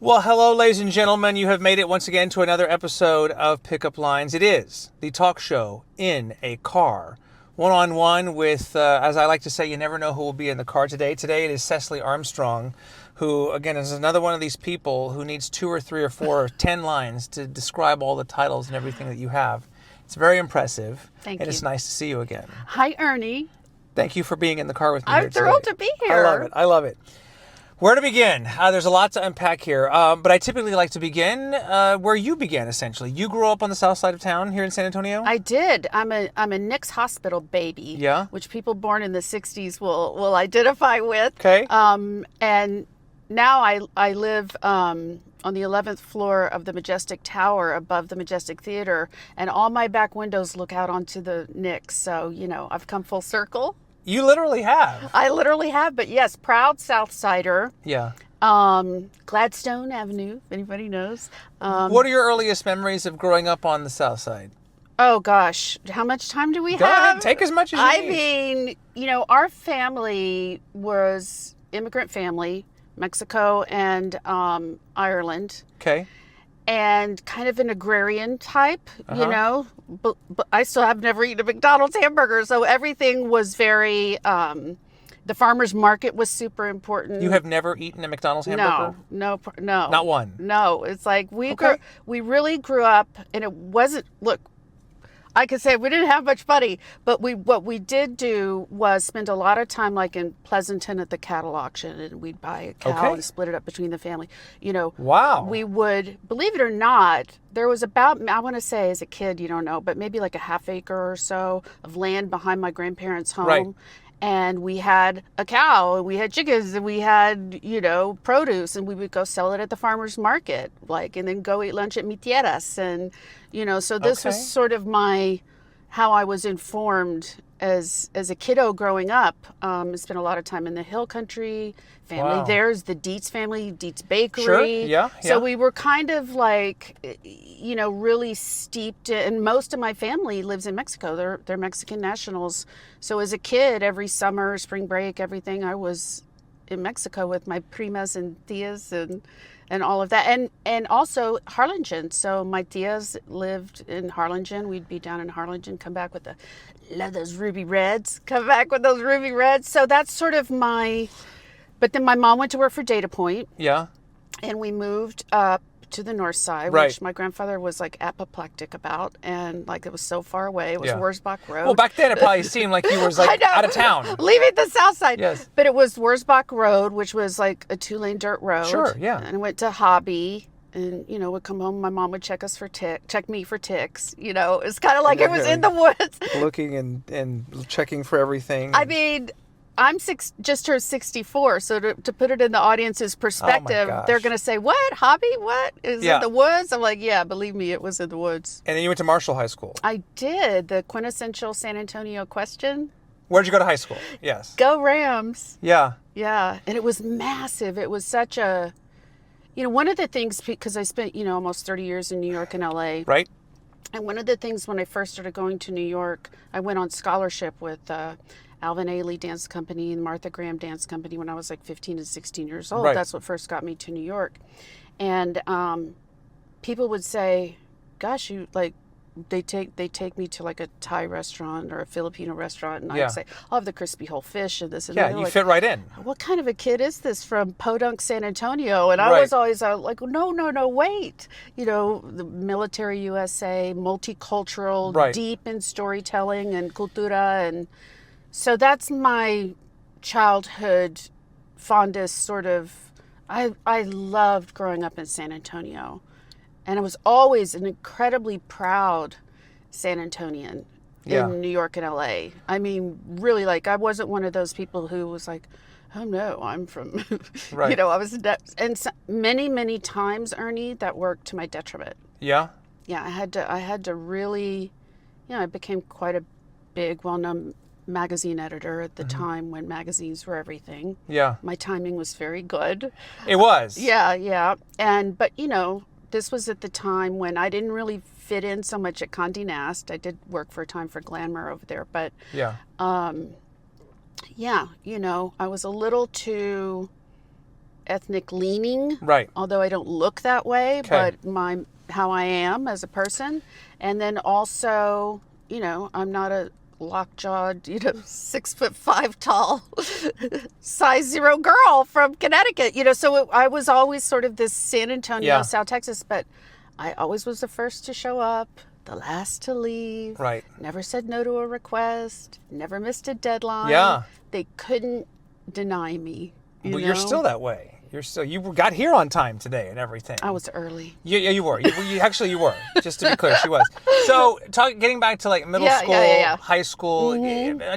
Well, hello, ladies and gentlemen. You have made it once again to another episode of Pickup Lines. It is the talk show in a car, one-on-one with, as I like to say, you never know who will be in the car today. Today it is Ceslie Armstrong, who, again, is another one of these people who needs 2 or 3 or 4 or 10 lines to describe all the titles and everything that you have. It's very impressive. Thank you. And it's nice to see you again. Hi, Ernie. Thank you for being in the car with me I'm here thrilled today. to be here. I love it. I love it. Where to begin? There's a lot to unpack here, but I typically like to begin where you began, essentially. You grew up on the south side of town here in San Antonio? I did. I'm a Nick's Hospital baby. Yeah. Which people born in the 60s will identify with. Okay. And now I live on the 11th floor of the Majestic Tower above the Majestic Theater, and all my back windows look out onto the Nick's. So, I've come full circle. You literally have. I literally have, but yes, proud Southsider. Yeah. Gladstone Avenue, if anybody knows. What are your earliest memories of growing up on the south side? Oh gosh, how much time do we Go have? ahead, take as much as you need. mean, our family was immigrant family, Mexico and Ireland. Okay. And kind of an agrarian type, but I still have never eaten a McDonald's hamburger. So everything was very, the farmer's market was super important. You have never eaten a McDonald's hamburger? No. Not one? No, it's like we really grew up, and it wasn't, look, I could say we didn't have much money, but what we did do was spend a lot of time like in Pleasanton at the cattle auction, and we'd buy a cow and split it up between the family. Wow. We would, believe it or not, there was about, I want to say as a kid, you don't know, but maybe like a half acre or so of land behind my grandparents' home. Right. And we had a cow, and we had chickens, and we had, produce, and we would go sell it at the farmer's market, and then go eat lunch at mi tierras. And, so this was sort of how I was informed as a kiddo growing up. I spent a lot of time in the hill country family. Wow. There's the Dietz family, Dietz Bakery. Sure, yeah. So we were kind of really steeped and most of my family lives in Mexico. They're Mexican nationals. So as a kid, every summer, spring break, everything, I was in Mexico with my primas and tias and all of that. And also Harlingen. So my tias lived in Harlingen. We'd be down in Harlingen, come back with love those ruby reds, come back with those ruby reds. So that's sort of but then my mom went to work for Data Point. Yeah. And we moved up to the north side, which my grandfather was apoplectic about, and it was so far away. It was Wurzbach Road. Well, back then it probably seemed like you was out of town. Leaving the south side. Yes. But it was Wurzbach Road, which was a 2-lane dirt road. Sure, yeah. And I went to Hobby, and would come home. My mom would check me for ticks. It's kind of like it was in the woods. Looking and checking for everything. I mean, I'm just turned 64, so to put it in the audience's perspective, they're going to say, what? Hobby? What? Is it the woods? I'm like, yeah, believe me, it was in the woods. And then you went to Marshall High School. I did. The quintessential San Antonio question. Where'd you go to high school? Yes. Go Rams. Yeah. Yeah. And it was massive. It was such a, one of the things, because I spent, almost 30 years in New York and LA. Right. And one of the things when I first started going to New York, I went on scholarship with Alvin Ailey Dance Company and Martha Graham Dance Company when I was 15 and 16 years old. Right. That's what first got me to New York. And people would say, gosh, they take me to a Thai restaurant or a Filipino restaurant, and I'd say, I'll have the crispy whole fish and this and that. Yeah, you fit right in. What kind of a kid is this from Podunk, San Antonio? And I was always no, wait. The military USA, multicultural, deep in storytelling and cultura. And so that's my childhood fondest sort of, I loved growing up in San Antonio. And I was always an incredibly proud San Antonian in New York and LA. I mean, really, I wasn't one of those people who was oh no, I'm from, I was, and so, many, many times, Ernie, that worked to my detriment. Yeah? Yeah, I had to really, I became quite a big, well-known magazine editor at the time when magazines were everything. Yeah. My timing was very good. It was. Yeah. But this was at the time when I didn't really fit in so much at Condé Nast. I did work for a time for Glamour over there, but I was a little too ethnic leaning. Right. Although I don't look that way, Okay. but how I am as a person. And then also, I'm not a lockjawed, 6'5" tall, size 0 girl from Connecticut. So I was always sort of this San Antonio, South Texas, but I always was the first to show up, the last to leave. Right. Never said no to a request. Never missed a deadline. Yeah. They couldn't deny me. But you're still that way. You got here on time today and everything. I was early. Yeah, you were. Actually, you were. Just to be clear, she was. So, getting back to like middle school, high school,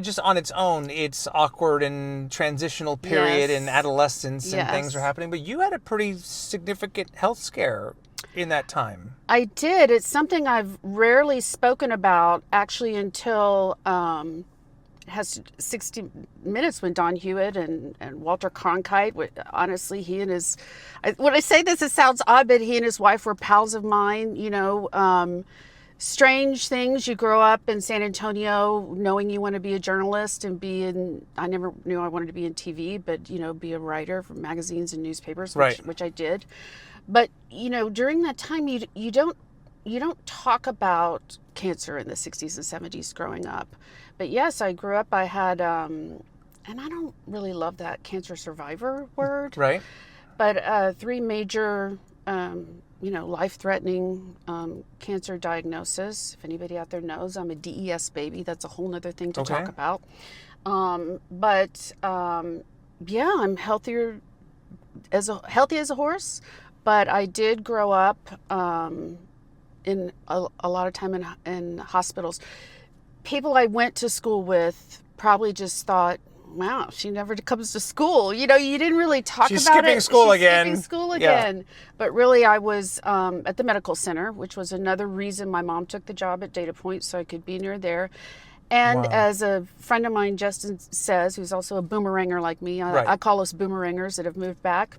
just on its own, it's awkward and transitional period and adolescence and things are happening. But you had a pretty significant health scare in that time. I did. It's something I've rarely spoken about actually until has 60 Minutes when Don Hewitt and Walter Cronkite, honestly, he and his, when I say this, it sounds odd, but he and his wife were pals of mine, strange things. You grow up in San Antonio knowing you want to be a journalist and I never knew I wanted to be in TV, but, be a writer for magazines and newspapers, which I did. But, during that time, you don't talk about cancer in the 60s and 70s growing up. But yes, I grew up, I had, and I don't really love that cancer survivor word. Right. But 3 major, life-threatening cancer diagnosis. If anybody out there knows, I'm a DES baby. That's a whole nother thing to talk about. I'm healthy as a horse. But I did grow up in a lot of time in hospitals. People I went to school with probably just thought, wow, she never comes to school. You didn't really talk about it. She's skipping school again. Yeah. But really, I was at the medical center, which was another reason my mom took the job at Data Point, so I could be near there. And as a friend of mine, Justin, says, who's also a boomeranger like me, I call us boomerangers that have moved back.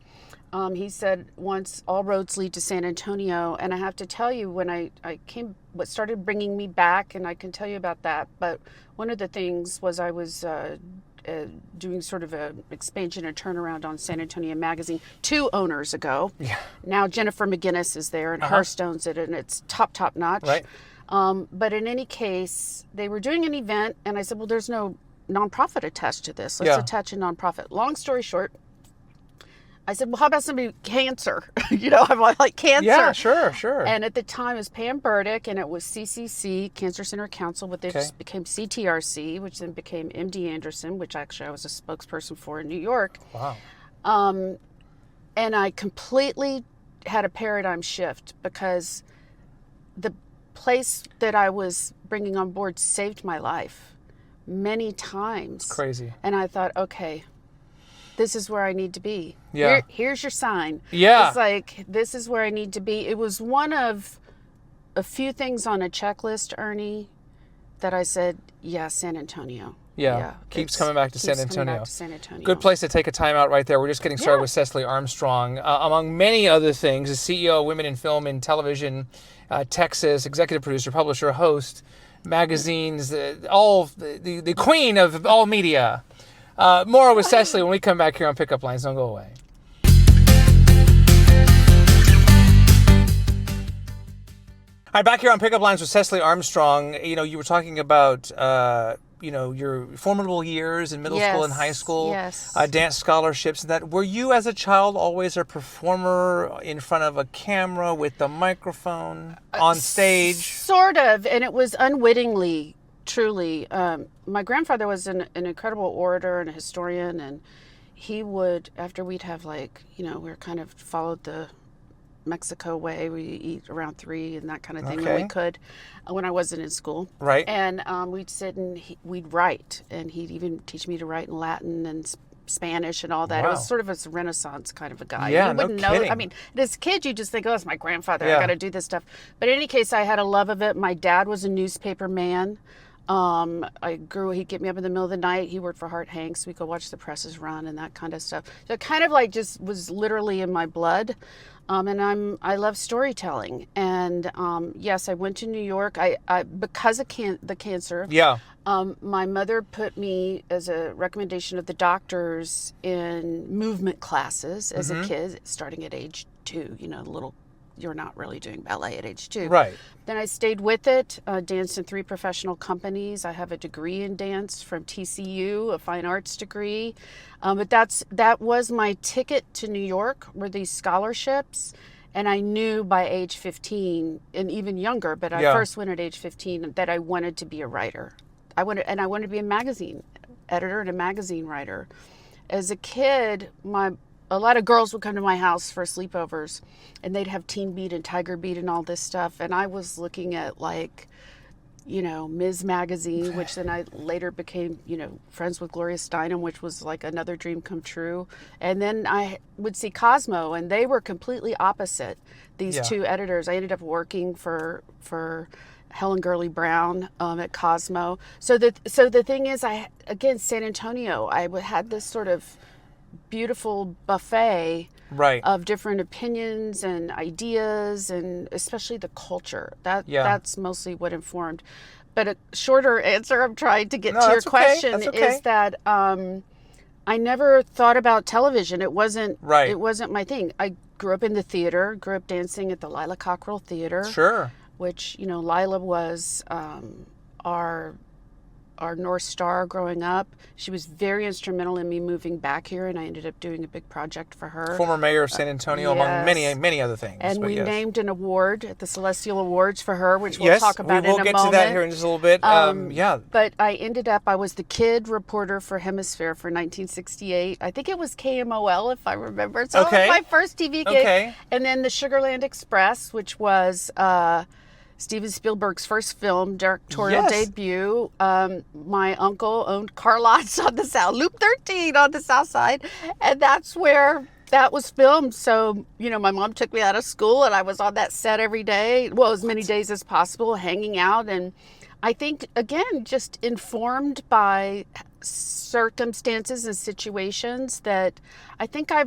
He said once, all roads lead to San Antonio. And I have to tell you, when I came, what started bringing me back, and I can tell you about that, but one of the things was I was doing sort of an expansion and turnaround on San Antonio Magazine 2 owners ago. Yeah. Now Jennifer McGinnis is there, and Hearst owns it, and it's top notch. Right. But in any case, they were doing an event, and I said, well, there's no nonprofit attached to this. Let's attach a nonprofit. Long story short, I said, well, how about somebody cancer? I'm like, cancer. Yeah, sure. And at the time, it was Pam Burdick, and it was CCC, Cancer Center Council, but they just became CTRC, which then became MD Anderson, which actually I was a spokesperson for in New York. Wow. And I completely had a paradigm shift because the place that I was bringing on board saved my life many times. Crazy. And I thought, okay, this is where I need to be. Yeah. Here's your sign. Yeah. It's like, this is where I need to be. It was one of a few things on a checklist, Ernie, that I said, San Antonio. Yeah. Keeps coming back to San Antonio. Antonio. Good place to take a time out right there. We're just getting started with Ceslie Armstrong. Among many other things, the CEO of Women in Film and Television, Texas, executive producer, publisher, host, magazines, the queen of all media. More with Ceslie when we come back here on Pickup Lines. Don't go away. All right, back here on Pickup Lines with Ceslie Armstrong. You were talking about, your formidable years in middle school and high school, dance scholarships and that. Were you as a child always a performer in front of a camera with the microphone on stage? Sort of, and it was unwittingly. Truly, my grandfather was an incredible orator and a historian, and he would, after we'd have we were kind of followed the Mexico way, we eat around 3 and that kind of thing when we could, when I wasn't in school. Right. And we'd sit and we'd write, and he'd even teach me to write in Latin and Spanish and all that. Wow. It was sort of a Renaissance kind of a guy. Yeah, you wouldn't know. I mean, as a kid, you just think, oh, it's my grandfather. I got to do this stuff. But in any case, I had a love of it. My dad was a newspaper man. He'd get me up in the middle of the night. He worked for Hart Hanks. We'd go watch the presses run and that kind of stuff. So it kind of like just was literally in my blood. And I love storytelling. And yes, I went to New York. I because of the cancer. Yeah. My mother put me as a recommendation of the doctors in movement classes as a kid, starting at age 2. You're not really doing ballet at age 2. Right. Then I stayed with it, danced in 3 professional companies. I have a degree in dance from TCU, a fine arts degree. But that was my ticket to New York, were these scholarships. And I knew by age 15, and even younger, but I first went at age 15, that I wanted to be a writer. I wanted to be a magazine editor and a magazine writer. As a kid, a lot of girls would come to my house for sleepovers, and they'd have Teen Beat and Tiger Beat and all this stuff. And I was looking at Ms. Magazine, which then I later became, friends with Gloria Steinem, which was like another dream come true. And then I would see Cosmo, and they were completely opposite, these 2 editors. I ended up working for Helen Gurley Brown at Cosmo. So the thing is, San Antonio, I had this sort of beautiful buffet of different opinions and ideas, and especially the culture. That's mostly what informed. But a shorter answer I'm trying to get to your question is that I never thought about television. It wasn't my thing. I grew up in the theater, grew up dancing at the Lila Cockrell Theater. Sure. Which, Lila was our North Star growing up. She was very instrumental in me moving back here, and I ended up doing a big project for her. Former mayor of San Antonio, among many, many other things. And we named an award at the Celestial Awards for her, which we'll talk about in a moment. We'll get to that here in just a little bit. But I was the kid reporter for Hemisphere for 1968. I think it was KMOL, if I remember. So it was my first TV gig. And then the Sugarland Express, which was Steven Spielberg's first film, directorial debut. My uncle owned car lots on the South, Loop 13 on the South Side. And that's where that was filmed. So, my mom took me out of school, and I was on that set every day. Well, as many days as possible, hanging out. And I think, again, just informed by circumstances and situations that I think I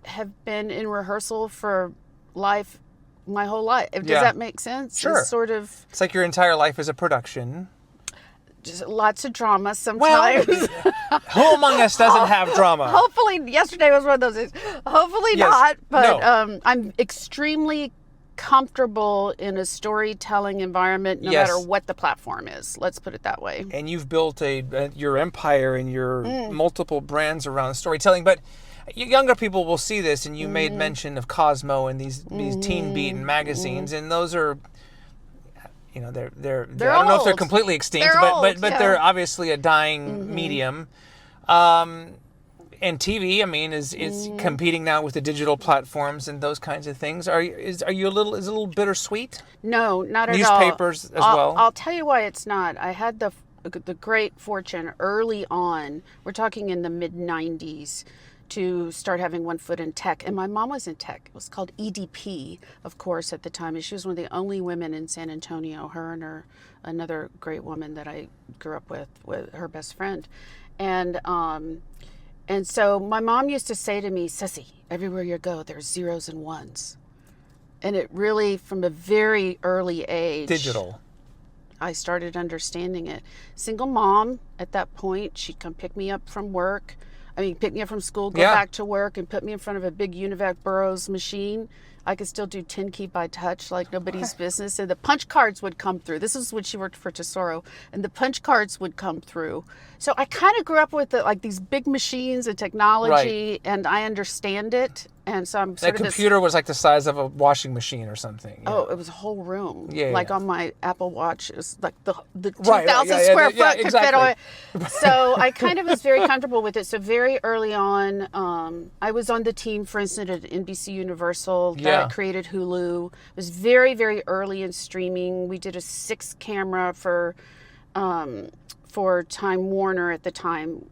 have been in rehearsal for life my whole life. Does that make sense? Sure. It's like your entire life is a production. Just lots of drama sometimes. Well, who among us doesn't have drama? Hopefully, yesterday was one of those days. Hopefully not, but I'm extremely comfortable in a storytelling environment, no matter what the platform is. Let's put it that way. And you've built your empire and your multiple brands around storytelling, but younger people will see this, and you made mention of Cosmo and these Teen Beat and magazines, and those are, they're I don't know if they're completely extinct, but they're obviously a dying medium. And TV, is competing now with the digital platforms and those kinds of things. Is it a little bittersweet? No, not at all. Newspapers as well. I'll tell you why it's not. I had the great fortune early on. We're talking in the mid '90s. To start having one foot in tech. And my mom was in tech. It was called EDP, of course, at the time. And she was one of the only women in San Antonio, her and another great woman that I grew up with her best friend. And so my mom used to say to me, Ceslie, everywhere you go, there's zeros and ones. And it really, from a very early age. Digital. I started understanding it. Single mom at that point. She'd come pick me up from work. Pick me up from school, go back to work, and put me in front of a big Univac Burroughs machine. I could still do 10 key by touch like nobody's business. And the punch cards would come through. This is when she worked for Tesoro. And the punch cards would come through. So I kind of grew up with these big machines and technology, and I understand it. And so I'm sort that computer was like the size of a washing machine or something. Oh, it was a whole room. On my Apple Watch, it was like the 2,000 square foot could fit away. So I kind of was very comfortable with it. So very early on, I was on the team, for instance, at NBC Universal that created Hulu. It was very, very early in streaming. We did a 6-camera for for Time Warner at the time.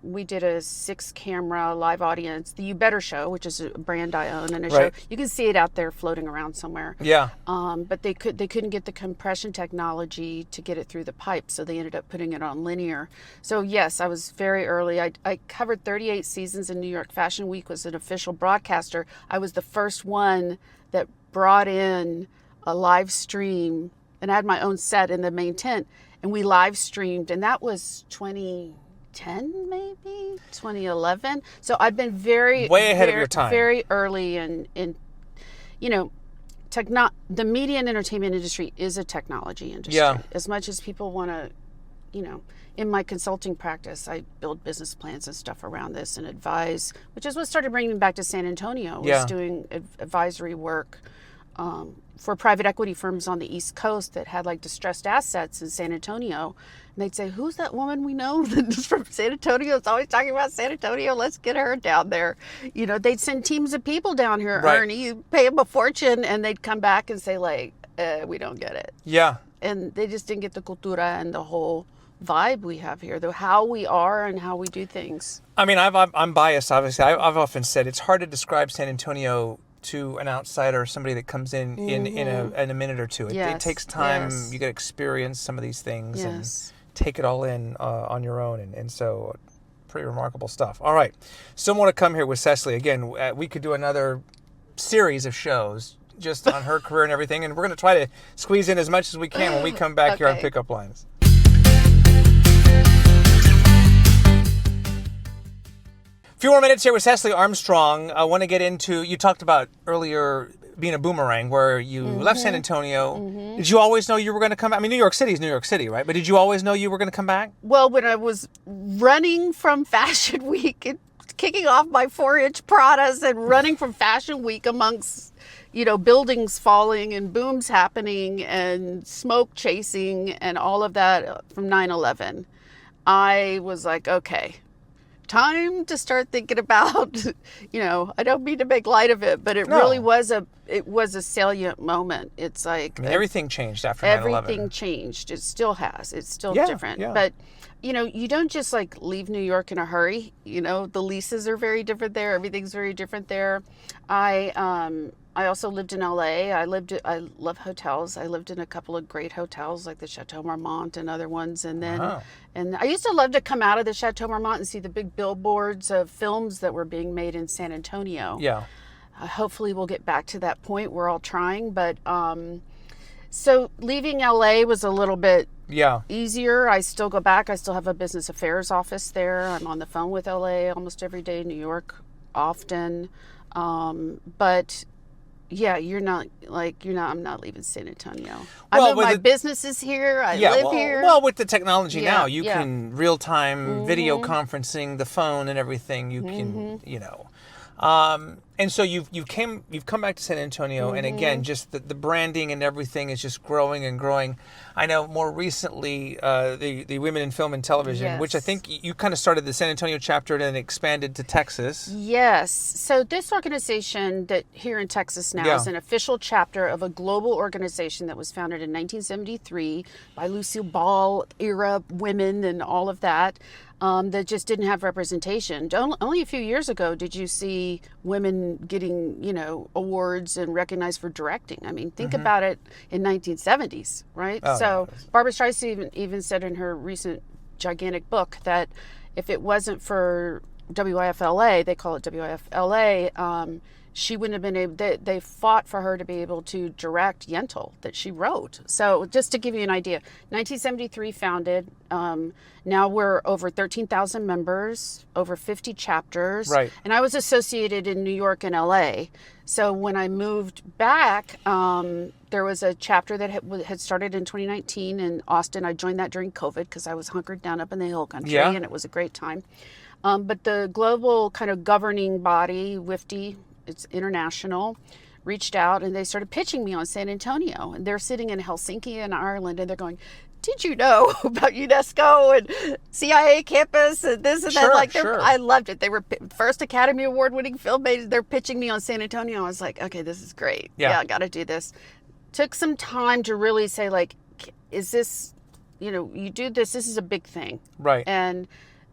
We did a 6-camera live audience, the You Better Show, which is a brand I own and a show. You can see it out there floating around somewhere. Yeah. But they couldn't get the compression technology to get it through the pipe, so they ended up putting it on linear. So yes, I was very early. I covered 38 seasons in New York Fashion Week, was an official broadcaster. I was the first one that brought in a live stream, and I had my own set in the main tent, and we live streamed, and that was 2010, maybe 2011. So I've been way ahead of your time, very early in the media and entertainment industry is a technology industry. Yeah. As much as people want to, in my consulting practice, I build business plans and stuff around this and advise, which is what started bringing me back to San Antonio, was doing advisory work for private equity firms on the East Coast that had like distressed assets in San Antonio. And they'd say, who's that woman we know that's from San Antonio? It's always talking about San Antonio. Let's get her down there. They'd send teams of people down here, Ernie, you pay them a fortune, and they'd come back and say like, we don't get it. Yeah. And they just didn't get the cultura and the whole vibe we have here, though, how we are and how we do things. I mean, I'm biased, obviously. I've often said it's hard to describe San Antonio to an outsider, somebody that comes in a minute or two. It takes time. Yes. You got to experience some of these things and take it all in on your own. And so pretty remarkable stuff. All right. Still more to come here with Ceslie. Again, we could do another series of shows just on her career and everything. And we're going to try to squeeze in as much as we can when we come back here on Pickup Lines. A few more minutes here with Ceslie Armstrong. I want to get into, you talked about earlier being a boomerang, where you left San Antonio. Did you always know you were going to come back? I mean, New York City is New York City, right? But did you always know you were going to come back? Well, when I was running from Fashion Week and kicking off my 4-inch Pradas and running from Fashion Week amongst, buildings falling and booms happening and smoke chasing and all of that from 9/11, I was like, okay, time to start thinking about, I don't mean to make light of it, but it really was a salient moment. It's like everything changed after 9/11. Everything changed. It still has. It's still different. Yeah. But you don't just like leave New York in a hurry. The leases are very different there. Everything's very different there. I also lived in LA. I love hotels. I lived in a couple of great hotels like the Chateau Marmont and other ones. And then, and I used to love to come out of the Chateau Marmont and see the big billboards of films that were being made in San Antonio. Yeah. Hopefully we'll get back to that point. We're all trying, but so leaving LA was a little bit easier. I still go back. I still have a business affairs office there. I'm on the phone with LA almost every day. New York often, but. Yeah, I'm not leaving San Antonio. My business is here. I live here. Well, with the technology now, you can real-time video conferencing, the phone and everything. You can, and so you've come back to San Antonio, and again, just the branding and everything is just growing and growing. I know more recently the Women in Film and Television, which I think you kind of started the San Antonio chapter and then expanded to Texas. Yes. So this organization that here in Texas now is an official chapter of a global organization that was founded in 1973 by Lucille Ball era women and all of that. That just didn't have representation. Only a few years ago did you see women getting, awards and recognized for directing. I mean, think about it in 1970s, right? So Barbara Streisand even said in her recent gigantic book that if it wasn't for WIFLA, they call it WIFLA, she wouldn't have been able, they fought for her to be able to direct Yentl that she wrote. So just to give you an idea, 1973 founded, now we're over 13,000 members, over 50 chapters. Right. And I was associated in New York and LA. So when I moved back, there was a chapter that had started in 2019 in Austin. I joined that during COVID because I was hunkered down up in the hill country and it was a great time. But the global kind of governing body, WIFTY, it's international, reached out and they started pitching me on San Antonio. And they're sitting in Helsinki in Ireland and they're going, did you know about UNESCO and CIA campus and this and that? I loved it. They were first Academy Award winning film made. They're pitching me on San Antonio. I was like, okay, this is great. Yeah, I got to do this. Took some time to really say, like, is this you do this. This is a big thing. Right. And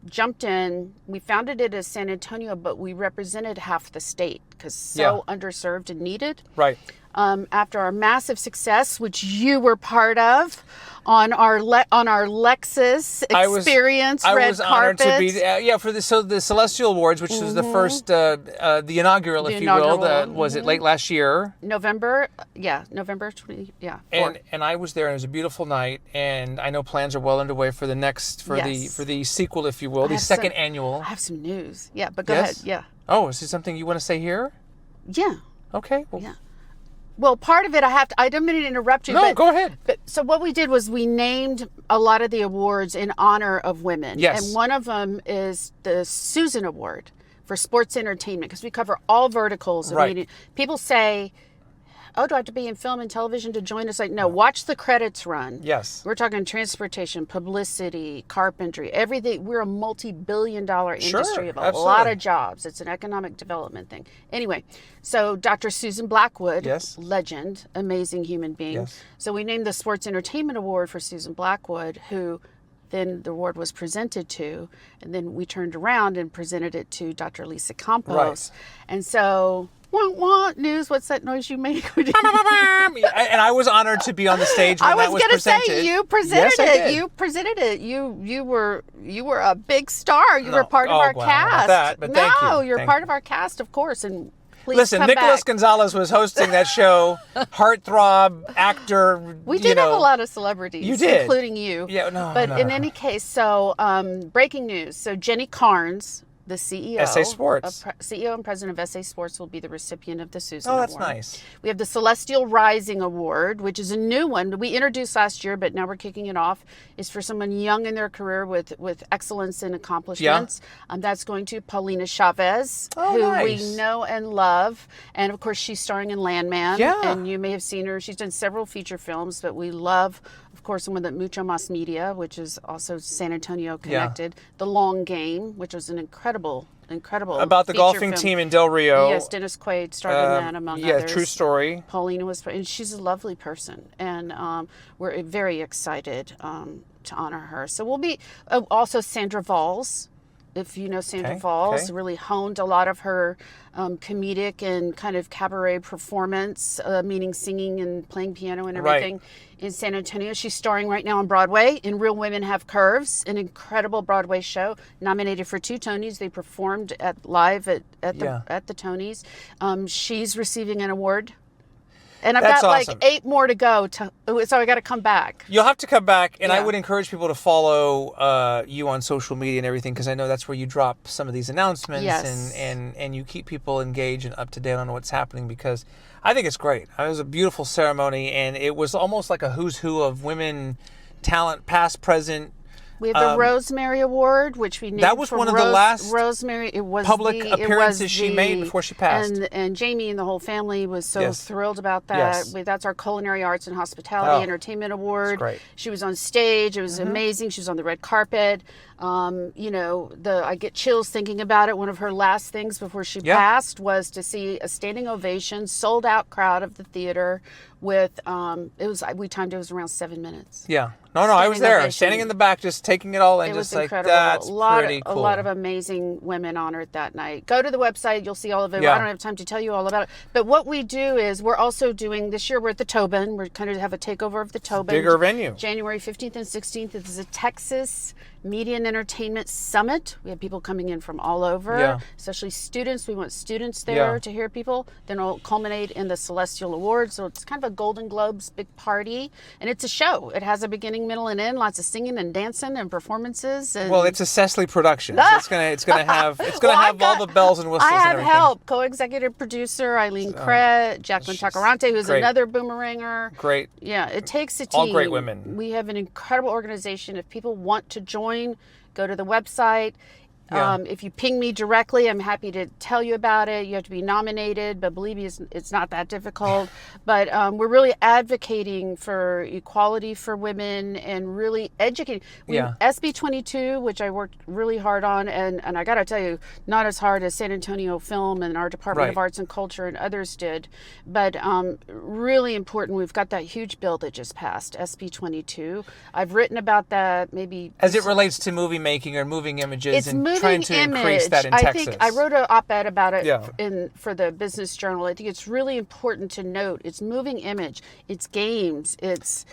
jumped in. We founded it as San Antonio, but we represented half the state because underserved and needed. Right. After our massive success, which you were part of, on our Lexus experience, I red was honored carpet. to be for the Celestial Awards, which was the first, the inaugural, if you will. Was it late last year? November 20. Yeah. And I was there, and it was a beautiful night. And I know plans are well underway for the next for the sequel, if you will, the second annual. I have some news. Yeah, but go ahead. Yeah. Oh, is this something you want to say here? Yeah. Okay. Well, yeah. Well, part of it I don't mean to interrupt you. No, go ahead. So what we did was we named a lot of the awards in honor of women. Yes. And one of them is the Susan Award for sports entertainment, because we cover all verticals of media. People say, oh, do I have to be in film and television to join us? Like, no, watch the credits run. Yes. We're talking transportation, publicity, carpentry, everything. We're a multi-billion-dollar industry of a lot of jobs. It's an economic development thing. Anyway, so Dr. Susan Blackwood, legend, amazing human being. Yes. So we named the Sports Entertainment Award for Susan Blackwood, who then the award was presented to, and then we turned around and presented it to Dr. Lisa Campos. Right. And so... news. What's that noise you make? And I was honored to be on the stage when that was presented. I was going to say, you presented it. You presented it. You were a big star. You were part of our cast. That, but thank you. You're part of our cast, of course. And please listen, come Nicholas back. Gonzalez was hosting that show. Heartthrob, actor. We did have a lot of celebrities, including you. Yeah, no. But in any case, so breaking news. So Jenny Carnes, the CEO, SA Sports. CEO and president of SA Sports, will be the recipient of the Susan Award. Oh, that's nice. nice. We have the Celestial Rising Award, which is a new one. We introduced last year, but now we're kicking it off. It's for someone young in their career with excellence and accomplishments. Yeah. That's going to Paulina Chavez, who we know and love. And, of course, she's starring in Landman. Yeah. And you may have seen her. She's done several feature films, but we love... Of course, someone that Mucho Mas Media, which is also San Antonio connected. Yeah. The Long Game, which was an incredible about the golfing film. Team in Del Rio. Yes, Dennis Quaid starred in that, among others. Yeah, true story. Paulina was, and she's a lovely person, and we're very excited to honor her. So we'll be also Sandra Valls. If you know Sandra Valls, really honed a lot of her comedic and kind of cabaret performance, meaning singing and playing piano and everything in San Antonio. She's starring right now on Broadway in Real Women Have Curves, an incredible Broadway show, nominated for 2 Tonys. They performed live at the Tonys. She's receiving an award. And I've got awesome. like 8 more to go. So I got to come back. You'll have to come back. And I would encourage people to follow you on social media and everything, because I know that's where you drop some of these announcements and you keep people engaged and up to date on what's happening, because I think it's great. It was a beautiful ceremony, and it was almost like a who's who of women talent, past, present. We have the Rosemary Award, which we named that was one of the last Rosemary. It was public appearances she made before she passed. And Jamie and the whole family was so thrilled about that. Yes. That's our Culinary Arts and Hospitality Entertainment Award. That's great. She was on stage. It was amazing. She was on the red carpet. I get chills thinking about it. One of her last things before she passed was to see a standing ovation, sold out crowd of the theater with we timed it was around 7 minutes. Yeah. No, I was there, standing in the back, just taking it all in. It just was incredible. That's pretty cool. A lot of amazing women honored that night. Go to the website, you'll see all of it. Yeah. I don't have time to tell you all about it. But what we do is we're also doing, this year we're at the Tobin. We're kind of have a takeover of the Tobin. Bigger venue. January 15th and 16th. This is a Texas Media and Entertainment Summit. We have people coming in from all over, especially students. We want students there to hear people. Then it'll culminate in the Celestial Awards. So it's kind of a Golden Globes big party. And it's a show. It has a beginning, middle, and end. Lots of singing and dancing and performances. And well, it's a Ceslie production. So it's gonna have all the bells and whistles. I have and everything. help. Co-executive producer Eileen Krett, Jacqueline Tacarante, who's another boomeranger. Great. Yeah, it takes a team. All great women. We have an incredible organization. If people want to join, go to the website. Yeah. If you ping me directly, I'm happy to tell you about it. You have to be nominated, but believe me, it's not that difficult. But we're really advocating for equality for women and really educating. Yeah. SB 22, which I worked really hard on, and I got to tell you, not as hard as San Antonio Film and our Department of Arts and Culture and others did, but really important. We've got that huge bill that just passed, SB 22. I've written about that maybe. As it relates to movie making or moving images, it's and moving trying to increase that in Texas. I think I wrote an op-ed about it for the Business Journal. I think it's really important to note it's moving image, it's games, it's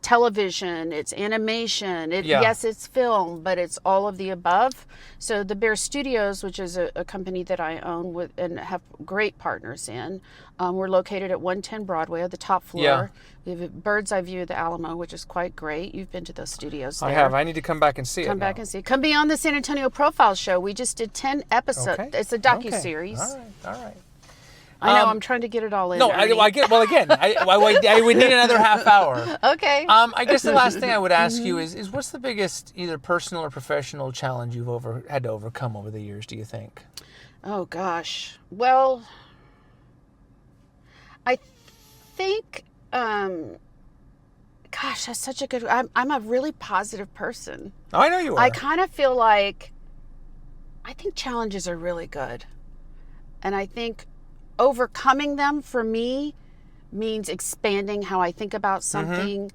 television, it's animation. Yes, it's film, but it's all of the above. So the Bear Studios, which is a company that I own and have great partners in, we're located at 110 Broadway at the top floor. Yeah. We have a bird's eye view of the Alamo, which is quite great. You've been to those studios there. I have. I need to come back and see it. Come back and see it. Come be on the San Antonio Profile Show. We just did 10 episodes. Okay. It's a docuseries. Okay. All right. I know. I'm trying to get it all in. No, Ernie. I get. Well, again, I would need another half hour. Okay. I guess the last thing I would ask you is what's the biggest either personal or professional challenge you've had to overcome over the years? Do you think? Oh gosh. Well, I think. Gosh, that's such a good. I'm a really positive person. Oh, I know you are. I kind of feel like. I think challenges are really good, and I think overcoming them for me means expanding how I think about something.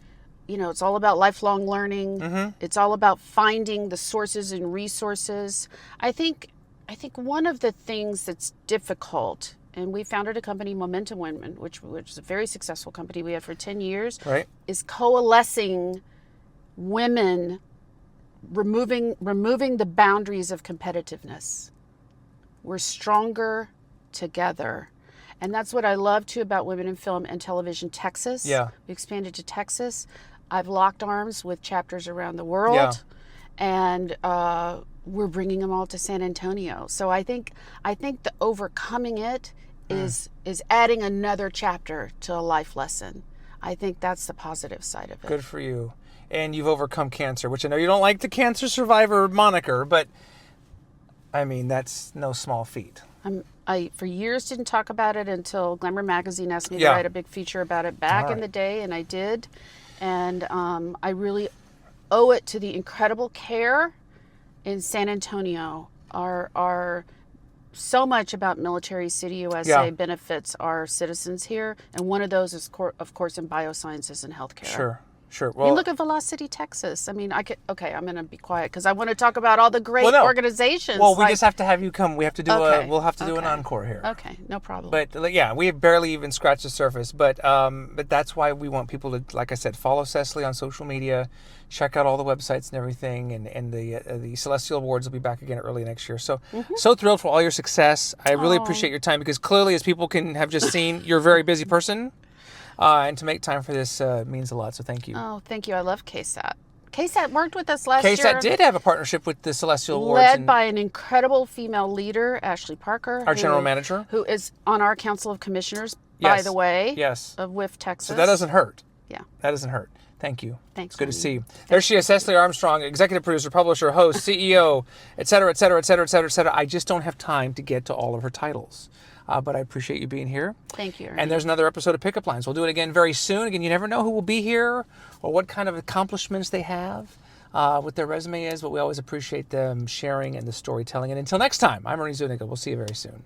You know, it's all about lifelong learning. It's all about finding the sources and resources. I think one of the things that's difficult, and we founded a company, Momentum Women, which is a very successful company we had for 10 years, is coalescing women, removing the boundaries of competitiveness. We're stronger together. And that's what I love too about Women in Film and Television Texas. Yeah. We expanded to Texas. I've locked arms with chapters around the world. And we're bringing them all to San Antonio. So I think the overcoming it is adding another chapter to a life lesson. I think that's the positive side of it. Good for you. And you've overcome cancer, which I know you don't like the cancer survivor moniker, but I mean, that's no small feat. I for years didn't talk about it until Glamour Magazine asked me to write a big feature about it back in the day, and I did. And I really owe it to the incredible care in San Antonio. Our so much about Military City USA benefits our citizens here, and one of those is, of course, in biosciences and healthcare. Sure. Well, I mean, look at Velocity, Texas. I mean, I'm going to be quiet because I want to talk about all the great organizations. Well, we just have to have you come. We have to do we'll have to do an encore here. Okay, no problem. But yeah, we have barely even scratched the surface. But that's why we want people to, like I said, follow Ceslie on social media, check out all the websites and everything, and the Celestial Awards will be back again early next year. So so thrilled for all your success. I really appreciate your time because clearly, as people can have just seen, you're a very busy person. And to make time for this means a lot, so thank you. Oh, thank you. I love KSAT. KSAT worked with us last year. KSAT did have a partnership with the Celestial Awards. Led by an incredible female leader, Ashley Parker. Our general manager. Who is on our Council of Commissioners, by the way. Yes. Of WIF Texas. So that doesn't hurt. Yeah. That doesn't hurt. Thank you. Thanks. It's good to see you. There she is, Ceslie Armstrong, executive producer, publisher, host, CEO, et cetera, et cetera, et cetera, et cetera, et cetera. I just don't have time to get to all of her titles. But I appreciate you being here. Thank you, Ernie. And there's another episode of Pickup Lines. We'll do it again very soon. Again, you never know who will be here or what kind of accomplishments they have, what their resume is, but we always appreciate them sharing and the storytelling. And until next time, I'm Ernie Zuniga. We'll see you very soon.